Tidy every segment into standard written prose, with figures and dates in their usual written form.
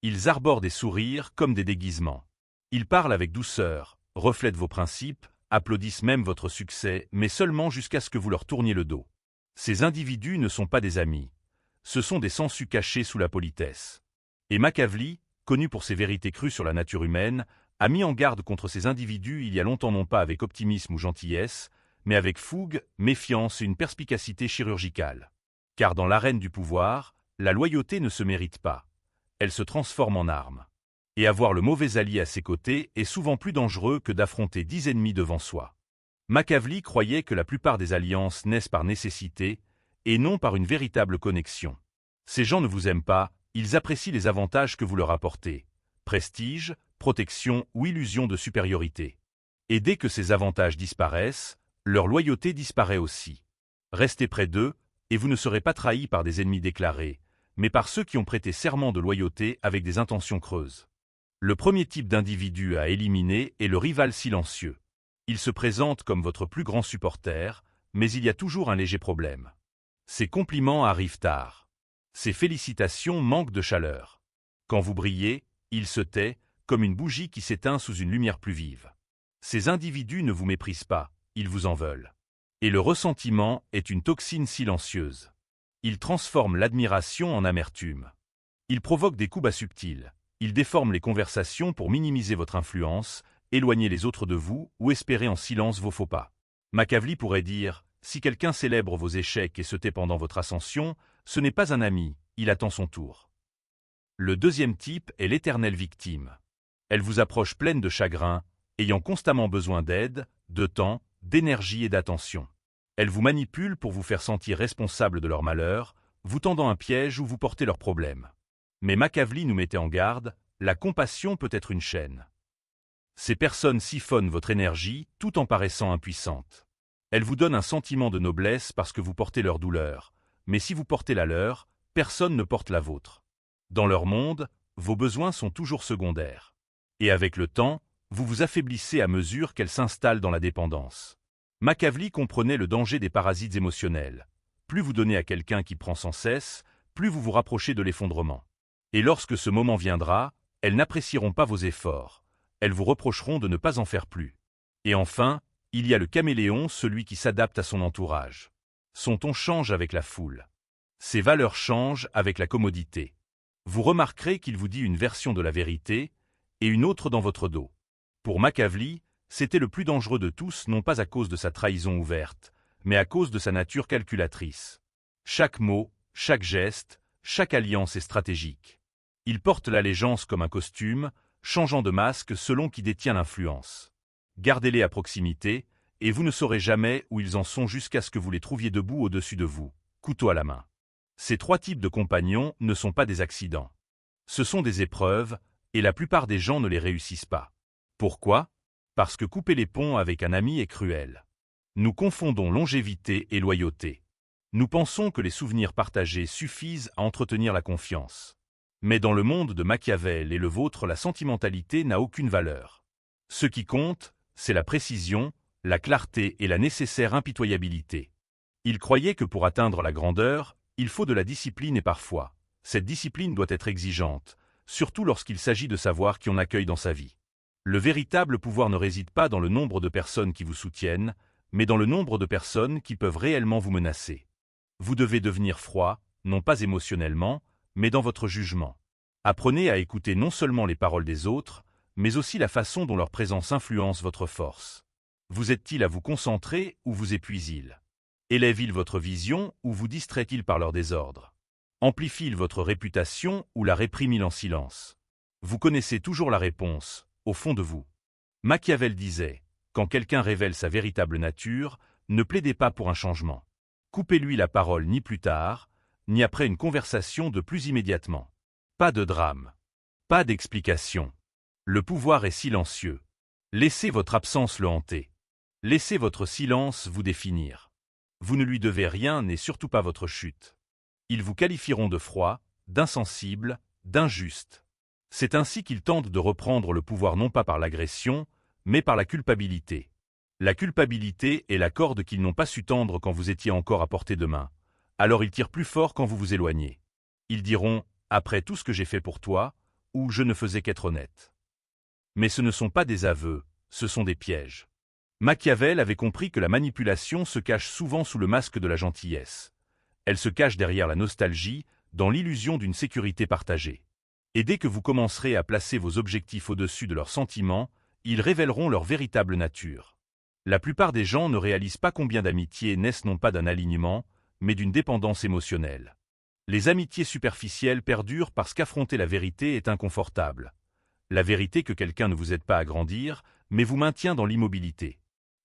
Ils arborent des sourires comme des déguisements. Ils parlent avec douceur, reflètent vos principes, applaudissent même votre succès, mais seulement jusqu'à ce que vous leur tourniez le dos. Ces individus ne sont pas des amis. Ce sont des sangsues cachés sous la politesse. Et Machiavel, connu pour ses vérités crues sur la nature humaine, a mis en garde contre ces individus il y a longtemps non pas avec optimisme ou gentillesse, mais avec fougue, méfiance et une perspicacité chirurgicale. Car dans l'arène du pouvoir, la loyauté ne se mérite pas. Elle se transforme en arme. Et avoir le mauvais allié à ses côtés est souvent plus dangereux que d'affronter 10 ennemis devant soi. Machiavel croyait que la plupart des alliances naissent par nécessité, et non par une véritable connexion. Ces gens ne vous aiment pas, ils apprécient les avantages que vous leur apportez. Prestige, protection ou illusion de supériorité. Et dès que ces avantages disparaissent, leur loyauté disparaît aussi. Restez près d'eux, et vous ne serez pas trahis par des ennemis déclarés, mais par ceux qui ont prêté serment de loyauté avec des intentions creuses. Le premier type d'individu à éliminer est le rival silencieux. Il se présente comme votre plus grand supporter, mais il y a toujours un léger problème. Ses compliments arrivent tard. Ses félicitations manquent de chaleur. Quand vous brillez, il se tait, comme une bougie qui s'éteint sous une lumière plus vive. Ces individus ne vous méprisent pas, ils vous en veulent. Et le ressentiment est une toxine silencieuse. Il transforme l'admiration en amertume. Il provoque des coups bas subtils. Il déforme les conversations pour minimiser votre influence, éloigner les autres de vous ou espérer en silence vos faux pas. Machiavel pourrait dire, si quelqu'un célèbre vos échecs et se tait pendant votre ascension, ce n'est pas un ami, il attend son tour. Le deuxième type est l'éternelle victime. Elle vous approche pleine de chagrin, ayant constamment besoin d'aide, de temps, d'énergie et d'attention. Elle vous manipule pour vous faire sentir responsable de leur malheur, vous tendant un piège où vous portez leurs problèmes. Mais Machiavel nous mettait en garde, la compassion peut être une chaîne. Ces personnes siphonnent votre énergie tout en paraissant impuissantes. Elles vous donnent un sentiment de noblesse parce que vous portez leur douleur, mais si vous portez la leur, personne ne porte la vôtre. Dans leur monde, vos besoins sont toujours secondaires. Et avec le temps, vous vous affaiblissez à mesure qu'elles s'installent dans la dépendance. Machiavel comprenait le danger des parasites émotionnels. Plus vous donnez à quelqu'un qui prend sans cesse, plus vous vous rapprochez de l'effondrement. Et lorsque ce moment viendra, elles n'apprécieront pas vos efforts. Elles vous reprocheront de ne pas en faire plus. Et enfin, il y a le caméléon, celui qui s'adapte à son entourage. Son ton change avec la foule. Ses valeurs changent avec la commodité. Vous remarquerez qu'il vous dit une version de la vérité et une autre dans votre dos. Pour Machiavel, c'était le plus dangereux de tous, non pas à cause de sa trahison ouverte, mais à cause de sa nature calculatrice. Chaque mot, chaque geste, chaque alliance est stratégique. Il porte l'allégeance comme un costume, changeant de masque selon qui détient l'influence. Gardez-les à proximité, et vous ne saurez jamais où ils en sont jusqu'à ce que vous les trouviez debout au-dessus de vous, couteau à la main. Ces trois types de compagnons ne sont pas des accidents. Ce sont des épreuves, et la plupart des gens ne les réussissent pas. Pourquoi ? Parce que couper les ponts avec un ami est cruel. Nous confondons longévité et loyauté. Nous pensons que les souvenirs partagés suffisent à entretenir la confiance. Mais dans le monde de Machiavel et le vôtre, la sentimentalité n'a aucune valeur. Ce qui compte, c'est la précision, la clarté et la nécessaire impitoyabilité. Il croyait que pour atteindre la grandeur, il faut de la discipline et parfois, cette discipline doit être exigeante, surtout lorsqu'il s'agit de savoir qui on accueille dans sa vie. Le véritable pouvoir ne réside pas dans le nombre de personnes qui vous soutiennent, mais dans le nombre de personnes qui peuvent réellement vous menacer. Vous devez devenir froid, non pas émotionnellement, mais dans votre jugement. Apprenez à écouter non seulement les paroles des autres, mais aussi la façon dont leur présence influence votre force. Vous aide-t-il à vous concentrer ou vous épuise-t-il ? Élève-t-il votre vision ou vous distrait-il par leur désordre ? Amplifie-t-il votre réputation ou la réprime-t-il en silence ? Vous connaissez toujours la réponse, au fond de vous. Machiavel disait, quand quelqu'un révèle sa véritable nature, ne plaidez pas pour un changement. Coupez-lui la parole ni plus tard, ni après une conversation de plus immédiatement. Pas de drame. Pas d'explication. Le pouvoir est silencieux. Laissez votre absence le hanter. Laissez votre silence vous définir. Vous ne lui devez rien et surtout pas votre chute. Ils vous qualifieront de froid, d'insensible, d'injuste. C'est ainsi qu'ils tentent de reprendre le pouvoir non pas par l'agression, mais par la culpabilité. La culpabilité est la corde qu'ils n'ont pas su tendre quand vous étiez encore à portée de main. Alors ils tirent plus fort quand vous vous éloignez. Ils diront « Après tout ce que j'ai fait pour toi » ou « je ne faisais qu'être honnête ». Mais ce ne sont pas des aveux, ce sont des pièges. Machiavel avait compris que la manipulation se cache souvent sous le masque de la gentillesse. Elle se cache derrière la nostalgie, dans l'illusion d'une sécurité partagée. Et dès que vous commencerez à placer vos objectifs au-dessus de leurs sentiments, ils révéleront leur véritable nature. La plupart des gens ne réalisent pas combien d'amitiés naissent non pas d'un alignement, mais d'une dépendance émotionnelle. Les amitiés superficielles perdurent parce qu'affronter la vérité est inconfortable. La vérité que quelqu'un ne vous aide pas à grandir, mais vous maintient dans l'immobilité.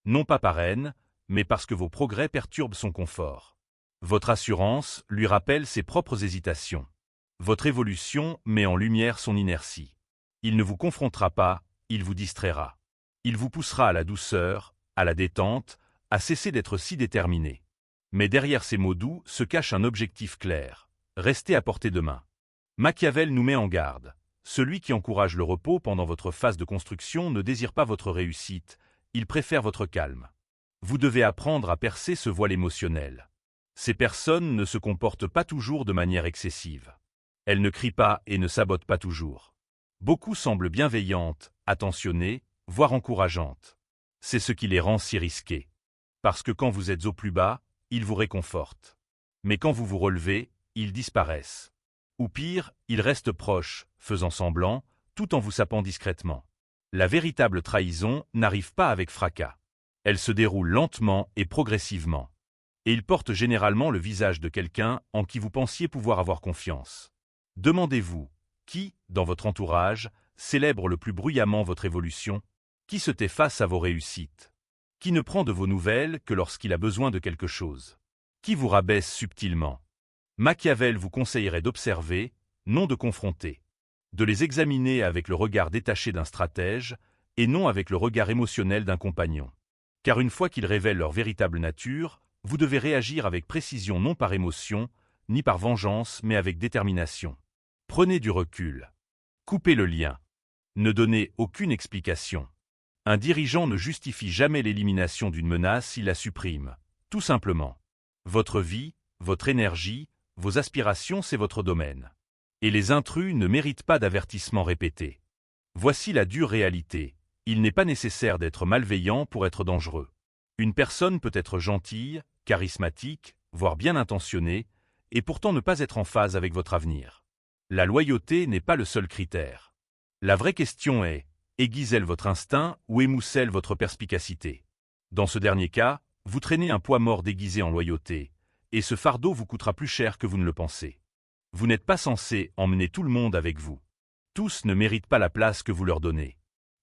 Non pas par haine, mais parce que vos progrès perturbent son confort. Votre assurance lui rappelle ses propres hésitations. Votre évolution met en lumière son inertie. Il ne vous confrontera pas, il vous distraira. Il vous poussera à la douceur, à la détente, à cesser d'être si déterminé. Mais derrière ces mots doux se cache un objectif clair. Restez à portée de main. Machiavel nous met en garde. Celui qui encourage le repos pendant votre phase de construction ne désire pas votre réussite, il préfère votre calme. Vous devez apprendre à percer ce voile émotionnel. Ces personnes ne se comportent pas toujours de manière excessive. Elles ne crient pas et ne sabotent pas toujours. Beaucoup semblent bienveillantes, attentionnées, voire encourageantes. C'est ce qui les rend si risquées. Parce que quand vous êtes au plus bas, ils vous réconfortent. Mais quand vous vous relevez, ils disparaissent. Ou pire, ils restent proches, faisant semblant, tout en vous sapant discrètement. La véritable trahison n'arrive pas avec fracas. Elle se déroule lentement et progressivement. Et il porte généralement le visage de quelqu'un en qui vous pensiez pouvoir avoir confiance. Demandez-vous, qui, dans votre entourage, célèbre le plus bruyamment votre évolution? Qui se tait face à vos réussites? Qui ne prend de vos nouvelles que lorsqu'il a besoin de quelque chose? Qui vous rabaisse subtilement? Machiavel vous conseillerait d'observer, non de confronter. De les examiner avec le regard détaché d'un stratège, et non avec le regard émotionnel d'un compagnon. Car une fois qu'ils révèlent leur véritable nature, vous devez réagir avec précision non par émotion, ni par vengeance, mais avec détermination. Prenez du recul. Coupez le lien. Ne donnez aucune explication. Un dirigeant ne justifie jamais l'élimination d'une menace, il la supprime. Tout simplement. Votre vie, votre énergie, vos aspirations, c'est votre domaine. Et les intrus ne méritent pas d'avertissements répétés. Voici la dure réalité. Il n'est pas nécessaire d'être malveillant pour être dangereux. Une personne peut être gentille, charismatique, voire bien intentionnée, et pourtant ne pas être en phase avec votre avenir. La loyauté n'est pas le seul critère. La vraie question est, aiguise-t-elle votre instinct ou émousse-t-elle votre perspicacité? Dans ce dernier cas, vous traînez un poids mort déguisé en loyauté, et ce fardeau vous coûtera plus cher que vous ne le pensez. Vous n'êtes pas censé emmener tout le monde avec vous. Tous ne méritent pas la place que vous leur donnez.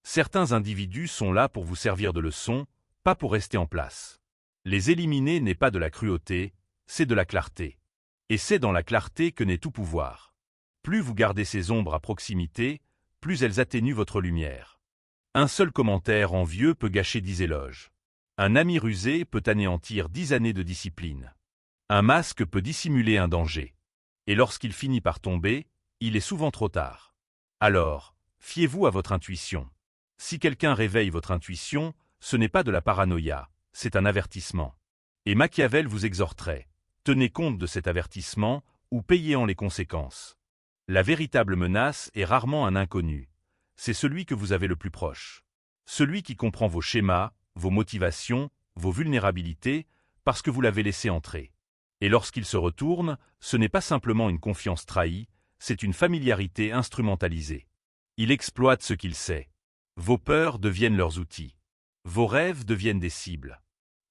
Certains individus sont là pour vous servir de leçon, pas pour rester en place. Les éliminer n'est pas de la cruauté, c'est de la clarté. Et c'est dans la clarté que naît tout pouvoir. Plus vous gardez ces ombres à proximité, plus elles atténuent votre lumière. Un seul commentaire envieux peut gâcher 10 éloges. Un ami rusé peut anéantir 10 années de discipline. Un masque peut dissimuler un danger. Et lorsqu'il finit par tomber, il est souvent trop tard. Alors, fiez-vous à votre intuition. Si quelqu'un réveille votre intuition, ce n'est pas de la paranoïa, c'est un avertissement. Et Machiavel vous exhorterait, tenez compte de cet avertissement ou payez en les conséquences. La véritable menace est rarement un inconnu, c'est celui que vous avez le plus proche. Celui qui comprend vos schémas, vos motivations, vos vulnérabilités, parce que vous l'avez laissé entrer. Et lorsqu'il se retourne, ce n'est pas simplement une confiance trahie, c'est une familiarité instrumentalisée. Il exploite ce qu'il sait. Vos peurs deviennent leurs outils. Vos rêves deviennent des cibles.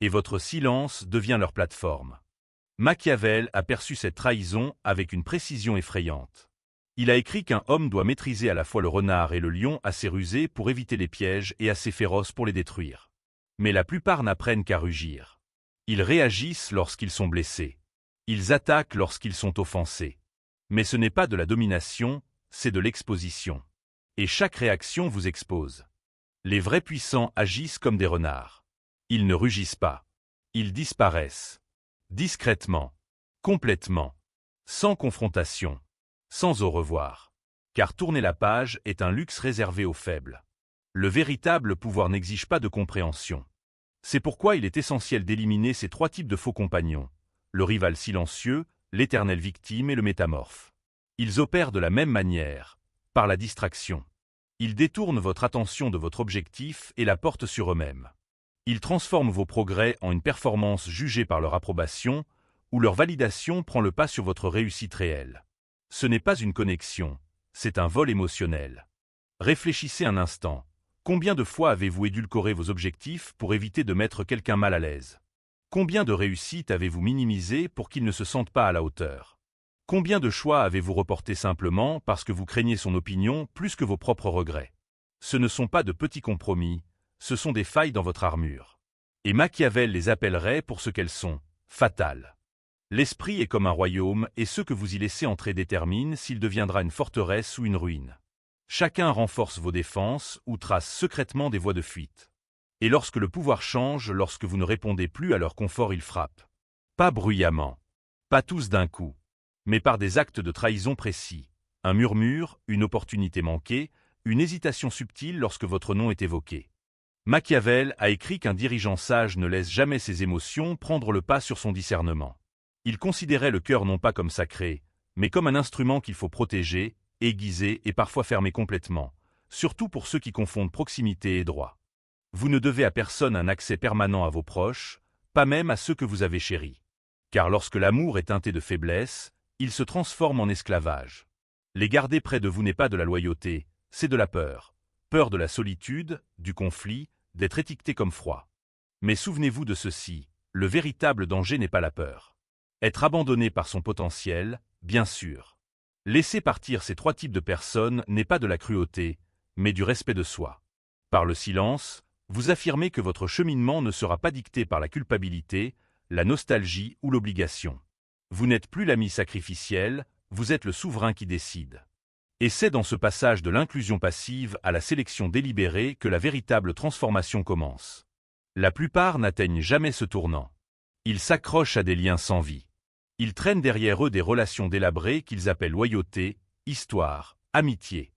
Et votre silence devient leur plateforme. Machiavel a perçu cette trahison avec une précision effrayante. Il a écrit qu'un homme doit maîtriser à la fois le renard et le lion assez rusés pour éviter les pièges et assez féroces pour les détruire. Mais la plupart n'apprennent qu'à rugir. Ils réagissent lorsqu'ils sont blessés. Ils attaquent lorsqu'ils sont offensés. Mais ce n'est pas de la domination, c'est de l'exposition. Et chaque réaction vous expose. Les vrais puissants agissent comme des renards. Ils ne rugissent pas. Ils disparaissent. Discrètement. Complètement. Sans confrontation. Sans au revoir. Car tourner la page est un luxe réservé aux faibles. Le véritable pouvoir n'exige pas de compréhension. C'est pourquoi il est essentiel d'éliminer ces 3 types de faux compagnons. Le rival silencieux, l'éternelle victime et le métamorphe. Ils opèrent de la même manière. par la distraction. Ils détournent votre attention de votre objectif et la portent sur eux-mêmes. Ils transforment vos progrès en une performance jugée par leur approbation, où leur validation prend le pas sur votre réussite réelle. Ce n'est pas une connexion, c'est un vol émotionnel. Réfléchissez un instant. Combien de fois avez-vous édulcoré vos objectifs pour éviter de mettre quelqu'un mal à l'aise? Combien de réussites avez-vous minimisées pour qu'il ne se sente pas à la hauteur? Combien de choix avez-vous reportés simplement parce que vous craignez son opinion plus que vos propres regrets? Ce ne sont pas de petits compromis, ce sont des failles dans votre armure. Et Machiavel les appellerait pour ce qu'elles sont, fatales. L'esprit est comme un royaume et ce que vous y laissez entrer détermine s'il deviendra une forteresse ou une ruine. Chacun renforce vos défenses ou trace secrètement des voies de fuite. Et lorsque le pouvoir change, lorsque vous ne répondez plus à leur confort, ils frappent. Pas bruyamment, pas tous d'un coup, mais par des actes de trahison précis. Un murmure, une opportunité manquée, une hésitation subtile lorsque votre nom est évoqué. Machiavel a écrit qu'un dirigeant sage ne laisse jamais ses émotions prendre le pas sur son discernement. Il considérait le cœur non pas comme sacré, mais comme un instrument qu'il faut protéger, aiguiser et parfois fermer complètement, surtout pour ceux qui confondent proximité et droit. Vous ne devez à personne un accès permanent à vos proches, pas même à ceux que vous avez chéris. Car lorsque l'amour est teinté de faiblesse, il se transforme en esclavage. Les garder près de vous n'est pas de la loyauté, c'est de la peur. Peur de la solitude, du conflit, d'être étiqueté comme froid. Mais souvenez-vous de ceci, le véritable danger n'est pas la peur. Être abandonné par son potentiel, bien sûr. Laisser partir ces trois types de personnes n'est pas de la cruauté, mais du respect de soi. Par le silence, vous affirmez que votre cheminement ne sera pas dicté par la culpabilité, la nostalgie ou l'obligation. Vous n'êtes plus l'ami sacrificiel, vous êtes le souverain qui décide. Et c'est dans ce passage de l'inclusion passive à la sélection délibérée que la véritable transformation commence. La plupart n'atteignent jamais ce tournant. Ils s'accrochent à des liens sans vie. Ils traînent derrière eux des relations délabrées qu'ils appellent loyauté, histoire, amitié.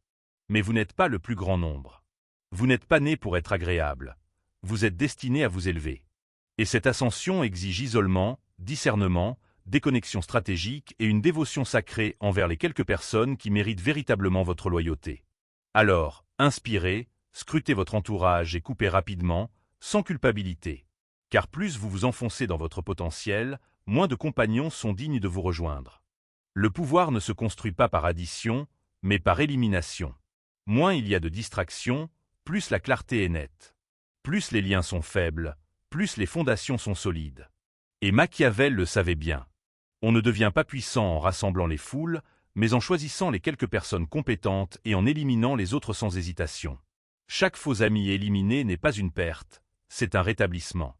Mais vous n'êtes pas le plus grand nombre. Vous n'êtes pas né pour être agréable. Vous êtes destiné à vous élever. Et cette ascension exige isolement, discernement, déconnexion stratégique et une dévotion sacrée envers les quelques personnes qui méritent véritablement votre loyauté. Alors, inspirez, scrutez votre entourage et coupez rapidement, sans culpabilité. Car plus vous vous enfoncez dans votre potentiel, moins de compagnons sont dignes de vous rejoindre. Le pouvoir ne se construit pas par addition, mais par élimination. Moins il y a de distractions, plus la clarté est nette. Plus les liens sont faibles, plus les fondations sont solides. Et Machiavel le savait bien. On ne devient pas puissant en rassemblant les foules, mais en choisissant les quelques personnes compétentes et en éliminant les autres sans hésitation. Chaque faux ami éliminé n'est pas une perte, c'est un rétablissement.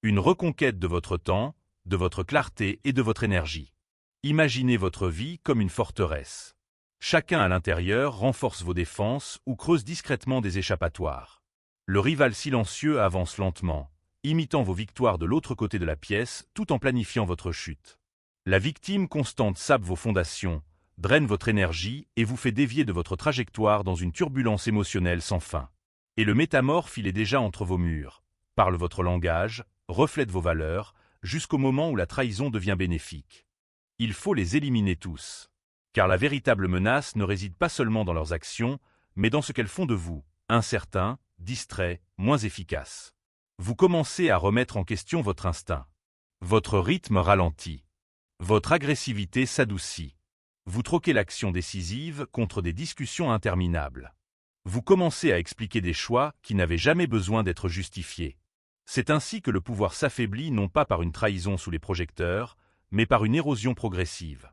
Une reconquête de votre temps, de votre clarté et de votre énergie. Imaginez votre vie comme une forteresse. Chacun à l'intérieur renforce vos défenses ou creuse discrètement des échappatoires. Le rival silencieux avance lentement, imitant vos victoires de l'autre côté de la pièce tout en planifiant votre chute. La victime constante sape vos fondations, draine votre énergie et vous fait dévier de votre trajectoire dans une turbulence émotionnelle sans fin. Et le métamorphe il est déjà entre vos murs, parle votre langage, reflète vos valeurs, jusqu'au moment où la trahison devient bénéfique. Il faut les éliminer tous. Car la véritable menace ne réside pas seulement dans leurs actions, mais dans ce qu'elles font de vous, incertain, distrait, moins efficace. Vous commencez à remettre en question votre instinct. Votre rythme ralentit. Votre agressivité s'adoucit. Vous troquez l'action décisive contre des discussions interminables. Vous commencez à expliquer des choix qui n'avaient jamais besoin d'être justifiés. C'est ainsi que le pouvoir s'affaiblit non pas par une trahison sous les projecteurs, mais par une érosion progressive.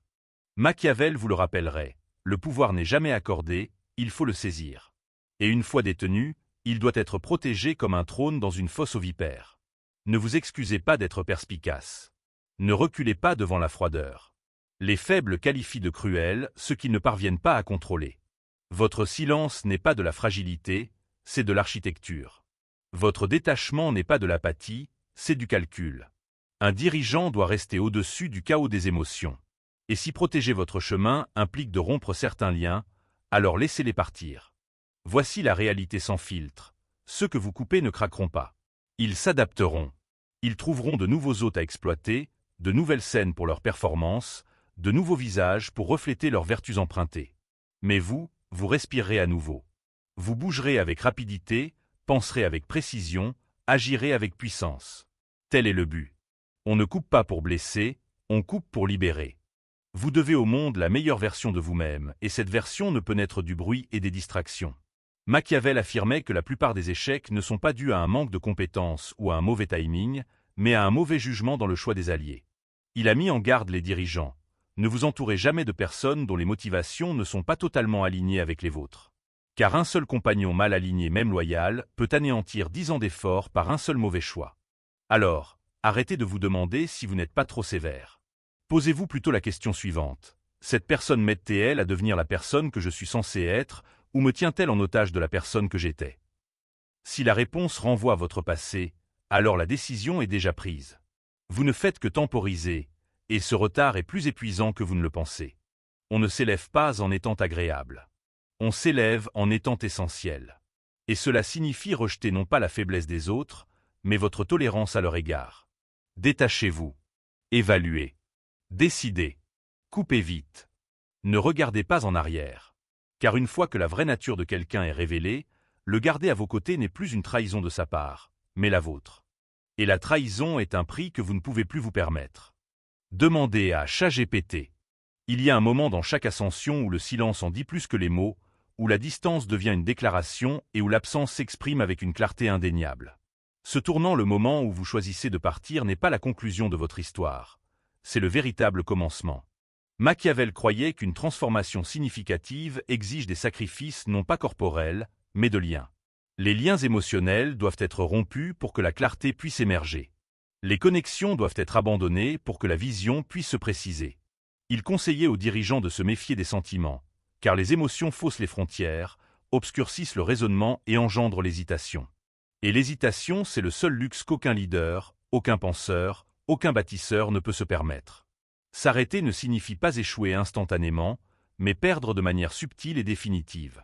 Machiavel vous le rappellerait, le pouvoir n'est jamais accordé, il faut le saisir. Et une fois détenu, il doit être protégé comme un trône dans une fosse aux vipères. Ne vous excusez pas d'être perspicace. Ne reculez pas devant la froideur. Les faibles qualifient de cruels ceux qui ne parviennent pas à contrôler. Votre silence n'est pas de la fragilité, c'est de l'architecture. Votre détachement n'est pas de l'apathie, c'est du calcul. Un dirigeant doit rester au-dessus du chaos des émotions. Et si protéger votre chemin implique de rompre certains liens, alors laissez-les partir. Voici la réalité sans filtre. Ceux que vous coupez ne craqueront pas. Ils s'adapteront. Ils trouveront de nouveaux hôtes à exploiter, de nouvelles scènes pour leurs performances, de nouveaux visages pour refléter leurs vertus empruntées. Mais vous, vous respirerez à nouveau. Vous bougerez avec rapidité, penserez avec précision, agirez avec puissance. Tel est le but. On ne coupe pas pour blesser, on coupe pour libérer. Vous devez au monde la meilleure version de vous-même, et cette version ne peut naître du bruit et des distractions. Machiavel affirmait que la plupart des échecs ne sont pas dus à un manque de compétences ou à un mauvais timing, mais à un mauvais jugement dans le choix des alliés. Il a mis en garde les dirigeants. Ne vous entourez jamais de personnes dont les motivations ne sont pas totalement alignées avec les vôtres. Car un seul compagnon mal aligné, même loyal, peut anéantir 10 ans d'efforts par un seul mauvais choix. Alors, arrêtez de vous demander si vous n'êtes pas trop sévère. Posez-vous plutôt la question suivante. Cette personne m'aide-t-elle à devenir la personne que je suis censé être, ou me tient-elle en otage de la personne que j'étais? Si la réponse renvoie à votre passé, alors la décision est déjà prise. Vous ne faites que temporiser, et ce retard est plus épuisant que vous ne le pensez. On ne s'élève pas en étant agréable. On s'élève en étant essentiel. Et cela signifie rejeter non pas la faiblesse des autres, mais votre tolérance à leur égard. Détachez-vous. Évaluez. Décidez. Coupez vite. Ne regardez pas en arrière. Car une fois que la vraie nature de quelqu'un est révélée, le garder à vos côtés n'est plus une trahison de sa part, mais la vôtre. Et la trahison est un prix que vous ne pouvez plus vous permettre. Demandez à ChatGPT. Il y a un moment dans chaque ascension où le silence en dit plus que les mots, où la distance devient une déclaration et où l'absence s'exprime avec une clarté indéniable. Ce tournant, le moment où vous choisissez de partir, n'est pas la conclusion de votre histoire. C'est le véritable commencement. Machiavel croyait qu'une transformation significative exige des sacrifices non pas corporels, mais de liens. Les liens émotionnels doivent être rompus pour que la clarté puisse émerger. Les connexions doivent être abandonnées pour que la vision puisse se préciser. Il conseillait aux dirigeants de se méfier des sentiments, car les émotions faussent les frontières, obscurcissent le raisonnement et engendrent l'hésitation. Et l'hésitation, c'est le seul luxe qu'aucun leader, aucun penseur, aucun bâtisseur ne peut se permettre. S'arrêter ne signifie pas échouer instantanément, mais perdre de manière subtile et définitive.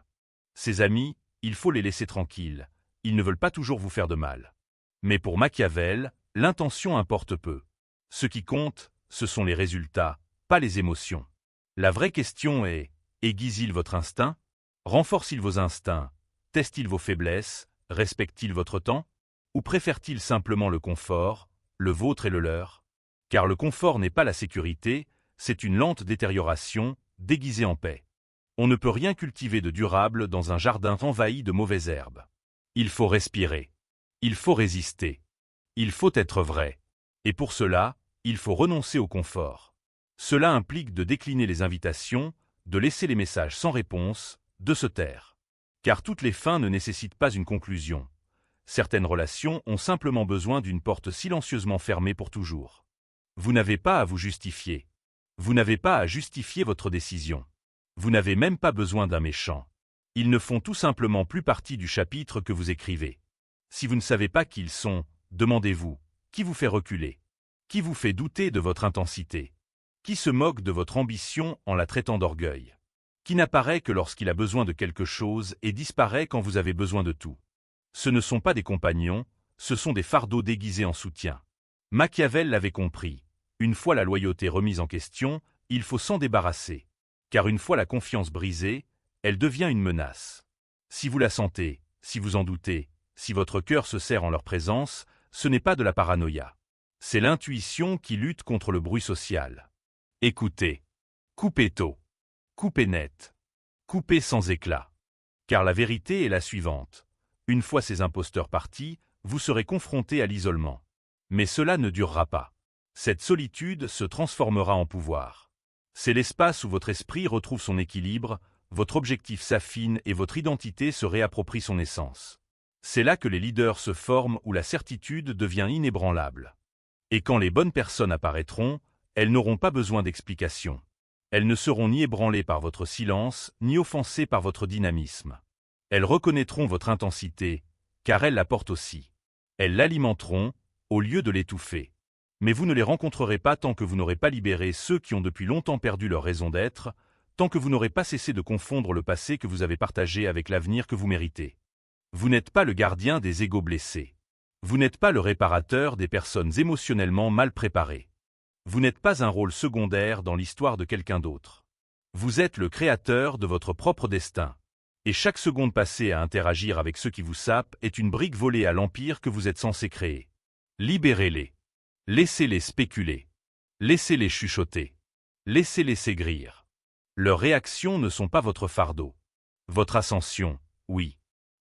Ses amis, il faut les laisser tranquilles, ils ne veulent pas toujours vous faire de mal. Mais pour Machiavel, l'intention importe peu. Ce qui compte, ce sont les résultats, pas les émotions. La vraie question est, aiguise-t-il votre instinct? Renforce-t-il vos instincts? Teste-t-il vos faiblesses? Respecte-t-il votre temps? Ou préfère-t-il simplement le confort, le vôtre et le leur? Car le confort n'est pas la sécurité, c'est une lente détérioration, déguisée en paix. On ne peut rien cultiver de durable dans un jardin envahi de mauvaises herbes. Il faut respirer. Il faut résister. Il faut être vrai. Et pour cela, il faut renoncer au confort. Cela implique de décliner les invitations, de laisser les messages sans réponse, de se taire. Car toutes les fins ne nécessitent pas une conclusion. Certaines relations ont simplement besoin d'une porte silencieusement fermée pour toujours. Vous n'avez pas à vous justifier. Vous n'avez pas à justifier votre décision. Vous n'avez même pas besoin d'un méchant. Ils ne font tout simplement plus partie du chapitre que vous écrivez. Si vous ne savez pas qui ils sont, demandez-vous, qui vous fait reculer? Qui vous fait douter de votre intensité? Qui se moque de votre ambition en la traitant d'orgueil? Qui n'apparaît que lorsqu'il a besoin de quelque chose et disparaît quand vous avez besoin de tout? Ce ne sont pas des compagnons, ce sont des fardeaux déguisés en soutien. Machiavel l'avait compris. Une fois la loyauté remise en question, il faut s'en débarrasser. Car une fois la confiance brisée, elle devient une menace. Si vous la sentez, si vous en doutez, si votre cœur se serre en leur présence, ce n'est pas de la paranoïa. C'est l'intuition qui lutte contre le bruit social. Écoutez. Coupez tôt. Coupez net. Coupez sans éclat. Car la vérité est la suivante. Une fois ces imposteurs partis, vous serez confronté à l'isolement. Mais cela ne durera pas. Cette solitude se transformera en pouvoir. C'est l'espace où votre esprit retrouve son équilibre, votre objectif s'affine et votre identité se réapproprie son essence. C'est là que les leaders se forment, où la certitude devient inébranlable. Et quand les bonnes personnes apparaîtront, elles n'auront pas besoin d'explications. Elles ne seront ni ébranlées par votre silence, ni offensées par votre dynamisme. Elles reconnaîtront votre intensité, car elles la portent aussi. Elles l'alimenteront, au lieu de l'étouffer. Mais vous ne les rencontrerez pas tant que vous n'aurez pas libéré ceux qui ont depuis longtemps perdu leur raison d'être, tant que vous n'aurez pas cessé de confondre le passé que vous avez partagé avec l'avenir que vous méritez. Vous n'êtes pas le gardien des égos blessés. Vous n'êtes pas le réparateur des personnes émotionnellement mal préparées. Vous n'êtes pas un rôle secondaire dans l'histoire de quelqu'un d'autre. Vous êtes le créateur de votre propre destin. Et chaque seconde passée à interagir avec ceux qui vous sapent est une brique volée à l'empire que vous êtes censé créer. Libérez-les. Laissez-les spéculer. Laissez-les chuchoter. Laissez-les s'aigrir. Leurs réactions ne sont pas votre fardeau. Votre ascension, oui.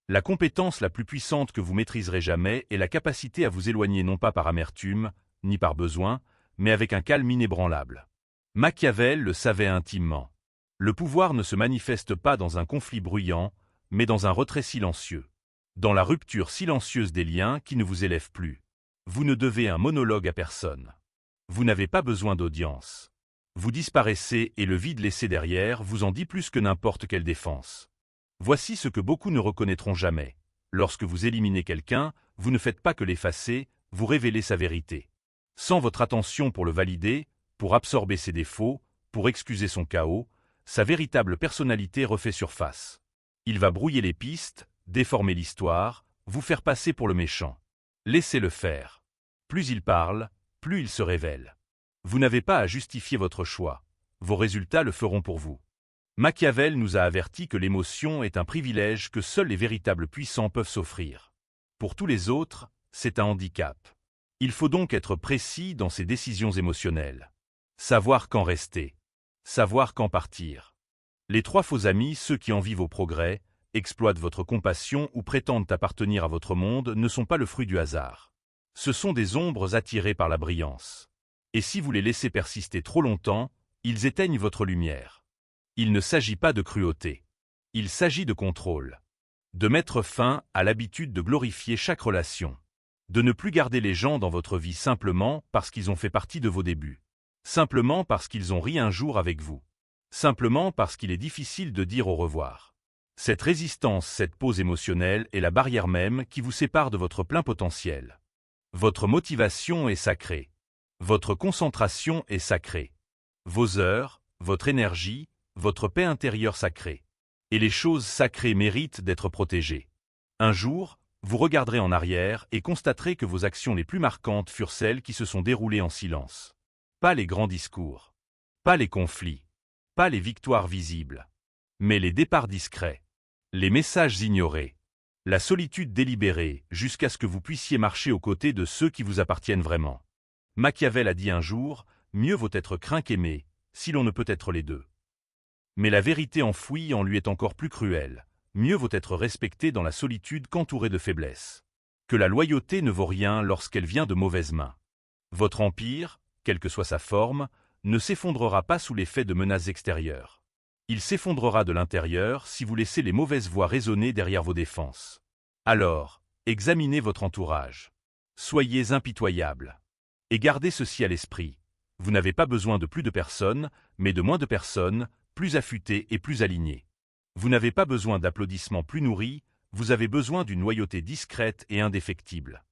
La compétence la plus puissante que vous maîtriserez jamais est la capacité à vous éloigner non pas par amertume, ni par besoin, mais avec un calme inébranlable. Machiavel le savait intimement. Le pouvoir ne se manifeste pas dans un conflit bruyant, mais dans un retrait silencieux. Dans la rupture silencieuse des liens qui ne vous élèvent plus. Vous ne devez un monologue à personne. Vous n'avez pas besoin d'audience. Vous disparaissez et le vide laissé derrière vous en dit plus que n'importe quelle défense. Voici ce que beaucoup ne reconnaîtront jamais. Lorsque vous éliminez quelqu'un, vous ne faites pas que l'effacer, vous révélez sa vérité. Sans votre attention pour le valider, pour absorber ses défauts, pour excuser son chaos, sa véritable personnalité refait surface. Il va brouiller les pistes, déformer l'histoire, vous faire passer pour le méchant. Laissez-le faire. Plus il parle, plus il se révèle. Vous n'avez pas à justifier votre choix. Vos résultats le feront pour vous. Machiavel nous a averti que l'émotion est un privilège que seuls les véritables puissants peuvent s'offrir. Pour tous les autres, c'est un handicap. Il faut donc être précis dans ses décisions émotionnelles. Savoir quand rester. Savoir quand partir. Les trois faux amis, ceux qui envient vos progrès, exploitent votre compassion ou prétendent appartenir à votre monde, ne sont pas le fruit du hasard. Ce sont des ombres attirées par la brillance. Et si vous les laissez persister trop longtemps, ils éteignent votre lumière. Il ne s'agit pas de cruauté. Il s'agit de contrôle. De mettre fin à l'habitude de glorifier chaque relation. De ne plus garder les gens dans votre vie simplement parce qu'ils ont fait partie de vos débuts. Simplement parce qu'ils ont ri un jour avec vous. Simplement parce qu'il est difficile de dire au revoir. Cette résistance, cette pause émotionnelle est la barrière même qui vous sépare de votre plein potentiel. Votre motivation est sacrée. Votre concentration est sacrée. Vos heures, votre énergie, votre paix intérieure sacrée. Et les choses sacrées méritent d'être protégées. Un jour, vous regarderez en arrière et constaterez que vos actions les plus marquantes furent celles qui se sont déroulées en silence. Pas les grands discours. Pas les conflits. Pas les victoires visibles. Mais les départs discrets. Les messages ignorés. La solitude délibérée jusqu'à ce que vous puissiez marcher aux côtés de ceux qui vous appartiennent vraiment. Machiavel a dit un jour, mieux vaut être craint qu'aimé, si l'on ne peut être les deux. Mais la vérité enfouie en lui est encore plus cruelle. Mieux vaut être respecté dans la solitude qu'entouré de faiblesse. Que la loyauté ne vaut rien lorsqu'elle vient de mauvaises mains. Votre empire, quelle que soit sa forme, ne s'effondrera pas sous l'effet de menaces extérieures. Il s'effondrera de l'intérieur si vous laissez les mauvaises voix résonner derrière vos défenses. Alors, examinez votre entourage. Soyez impitoyable. Et gardez ceci à l'esprit. Vous n'avez pas besoin de plus de personnes, mais de moins de personnes, plus affûtées et plus alignées. Vous n'avez pas besoin d'applaudissements plus nourris, vous avez besoin d'une loyauté discrète et indéfectible.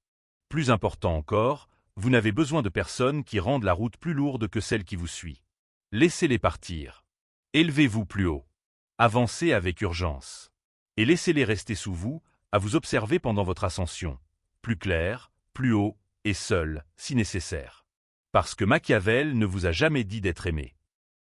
Plus important encore, vous n'avez besoin de personnes qui rendent la route plus lourde que celle qui vous suit. Laissez-les partir. Élevez-vous plus haut. Avancez avec urgence. Et laissez-les rester sous vous, à vous observer pendant votre ascension. Plus clair, plus haut, et seul, si nécessaire. Parce que Machiavel ne vous a jamais dit d'être aimé.